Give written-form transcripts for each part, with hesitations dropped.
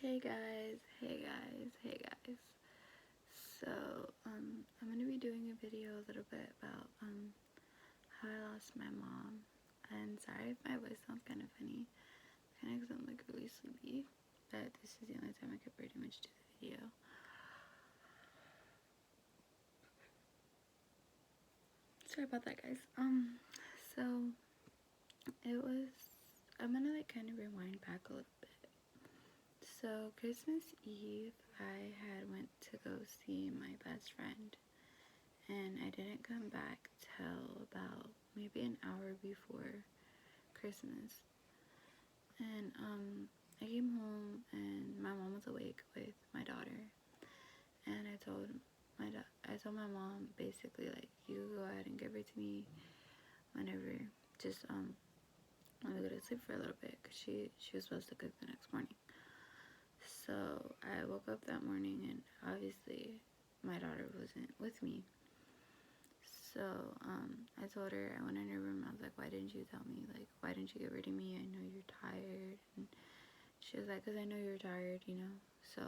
Hey guys, hey guys, hey guys. So, I'm gonna be doing a video a little bit about how I lost my mom. And sorry if my voice sounds kind of funny, kind of because I'm like really sleepy. But this is the only time I could pretty much do the video. Sorry about that, guys. So it was. I'm gonna like kind of rewind back a little bit. So Christmas Eve, I had went to go see my best friend, and I didn't come back till about maybe an hour before Christmas. And I came home and my mom was awake with my daughter, and I told my mom basically like, you go ahead and give her to me whenever, just let me go to sleep for a little bit, because she was supposed to cook the next morning. So I woke up that morning and obviously my daughter wasn't with me. So I told her, I went in her room, I was like, why didn't you tell me? Like, why didn't you get rid of me? I know you're tired. And she was like, because I know you're tired, you know. So,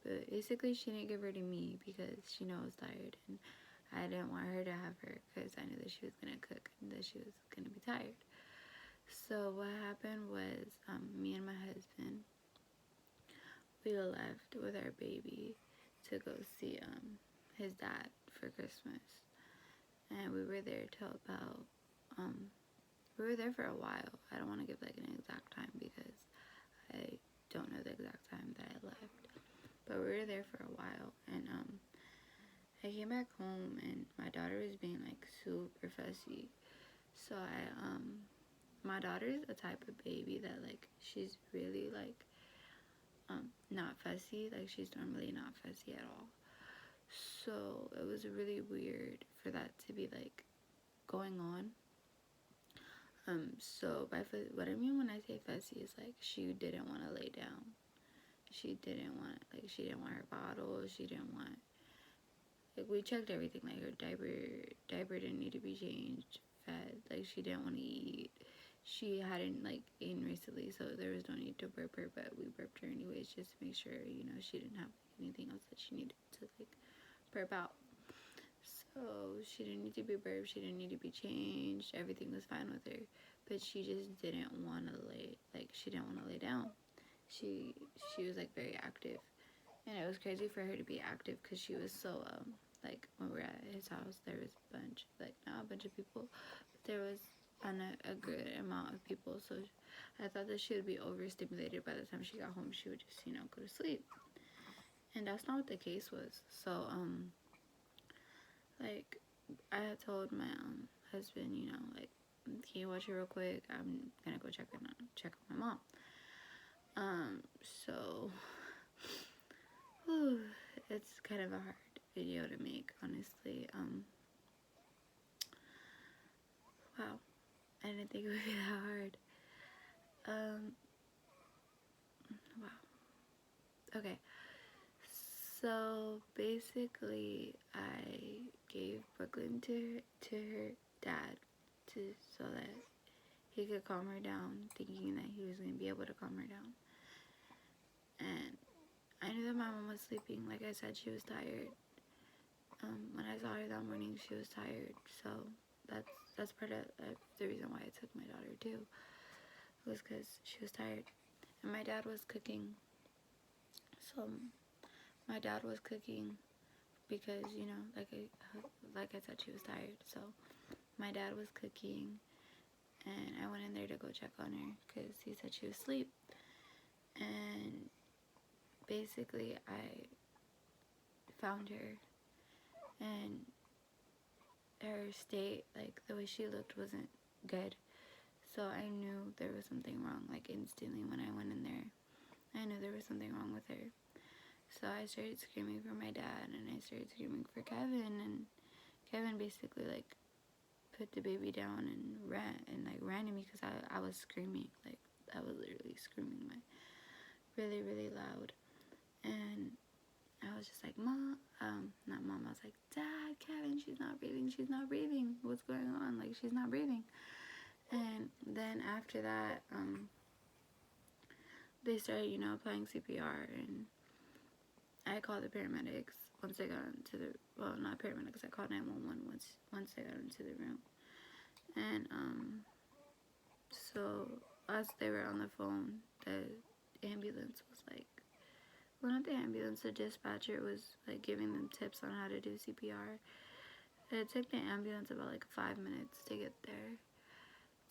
but basically she didn't get rid of me because she knew I was tired. And I didn't want her to have her because I knew that she was going to cook and that she was going to be tired. So what happened was, me and my husband, we left with our baby to go see his dad for Christmas. And we were there till about, we were there for a while. I don't want to give like an exact time because I don't know the exact time that I left. But we were there for a while, and I came back home and my daughter was being like super fussy. So my daughter's a type of baby that like, she's really like, not fussy. Like, she's normally not fussy at all. So it was really weird for that to be like going on. So what I mean when I say fussy is like, she didn't want to lay down. She didn't want her bottle. She didn't want, like, we checked everything, like her diaper didn't need to be changed, fed, like she didn't want to eat. She hadn't like eaten recently, so there was no need to burp her, but we burped her anyways just to make sure, you know, she didn't have anything else that she needed to like burp out. So she didn't need to be burped, she didn't need to be changed, everything was fine with her, but she just didn't want to she didn't want to lay down. She was like very active, and it was crazy for her to be active because she was so like, when we were at his house, there was a bunch, like not a bunch of people, but there was a good amount of people. So I thought that she would be overstimulated by the time she got home. She would just, you know, go to sleep, and that's not what the case was. So like, I had told my husband, you know, like, can you watch it real quick? I'm gonna go check on my mom. So whew, it's kind of a hard video to make, honestly. Wow, I didn't think it would be that hard. Wow. Okay. So basically, I gave Brooklyn to her dad, so that he could calm her down, thinking that he was gonna be able to calm her down. And I knew that my mom was sleeping. Like I said, she was tired. When I saw her that morning, she was tired. So that's part of the reason why I took my daughter too, was because she was tired. And my dad was cooking. So my dad was cooking because, you know, like I said, she was tired. So my dad was cooking, and I went in there to go check on her because he said she was asleep. And basically, I found her, and her state, like the way she looked, wasn't good. So I knew there was something wrong, like instantly when I went in there. I knew there was something wrong with her. So I started screaming for my dad, and I started screaming for Kevin, and Kevin basically like put the baby down and ran to me because I was screaming, like I was literally screaming really, really loud. And I was just like, Mom, not Mom, I was like, Dad, Kevin, she's not breathing, what's going on, like she's not breathing. And then after that, they started, you know, applying CPR, and I called the paramedics once I got into the, well, not paramedics, I called 911 once I got into the room. And so as they were on the phone, the ambulance was like, well, not the ambulance, the dispatcher was like giving them tips on how to do CPR. It took the ambulance about like 5 minutes to get there,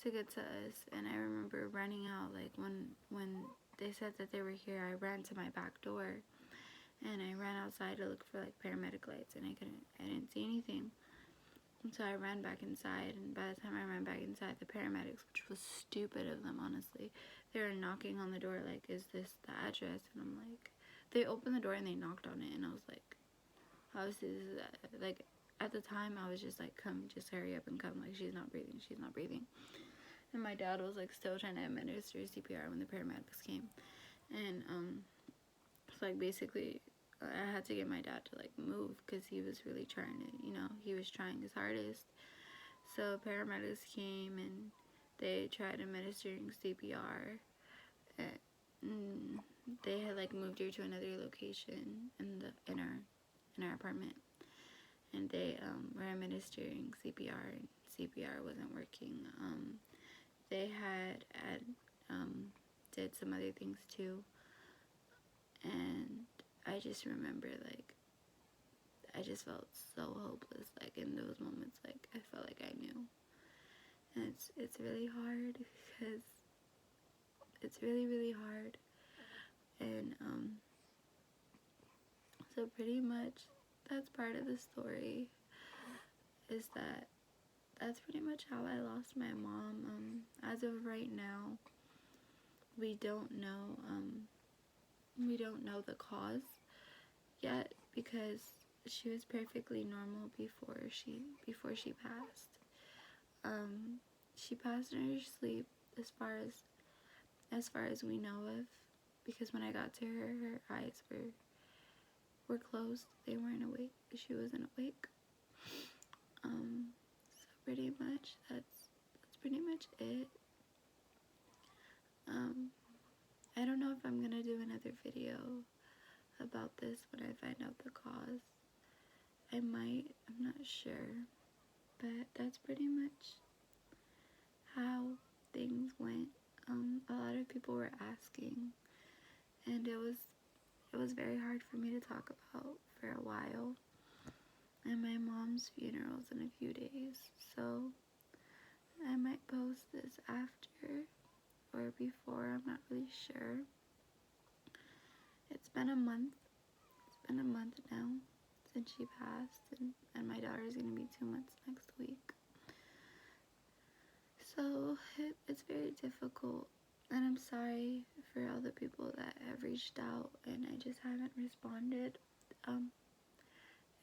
to get to us. And I remember running out, like when they said that they were here, I ran to my back door and I ran outside to look for like paramedic lights, and I didn't see anything. And so I ran back inside, and by the time I ran back inside, the paramedics, which was stupid of them, honestly, they were knocking on the door like, is this the address? And I'm like, they opened the door and they knocked on it, and I was like, obviously this is, like, at the time I was just like, come, just hurry up and come, like, she's not breathing. And my dad was like still trying to administer CPR when the paramedics came. And so like basically I had to get my dad to like move because he was really trying to, you know, he was trying his hardest. So paramedics came and they tried administering CPR. And they had like moved her to another location in our apartment, and they were administering CPR, and CPR wasn't working. They had did some other things too, and I just remember like I just felt so hopeless, like in those moments, like I felt like I knew. And it's really hard because it's really hard. And so pretty much that's part of the story, is that that's pretty much how I lost my mom. As of right now, we don't know the cause yet, because she was perfectly normal before she passed. She passed in her sleep, as far as we know of, because when I got to her, her eyes were closed. They weren't awake. She wasn't awake. So pretty much that's pretty much it. I don't know if I'm gonna do another video about this when I find out the cause. I might, I'm not sure, but that's pretty much how things went. A lot of people were asking, and it was very hard for me to talk about for a while. And my mom's funeral's in a few days, so I might post this after or before, I'm not really sure. It's been a month now since she passed, and my daughter's gonna be 2 months next week. So it's very difficult, and I'm sorry for all the people that have reached out and I just haven't responded.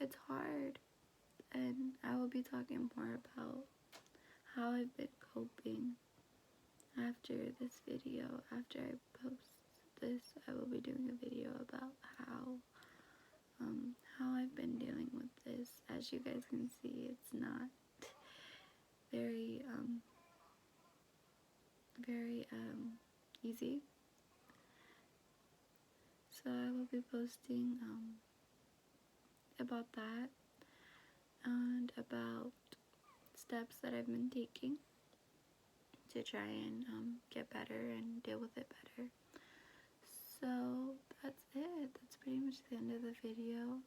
It's hard, and I will be talking more about how I've been coping after this video. After I post this, I will be doing a video about how I've been dealing with this. As you guys can see, it's not very easy. So I will be posting about that, and about steps that I've been taking to try and get better and deal with it better. So that's it. That's pretty much the end of the video.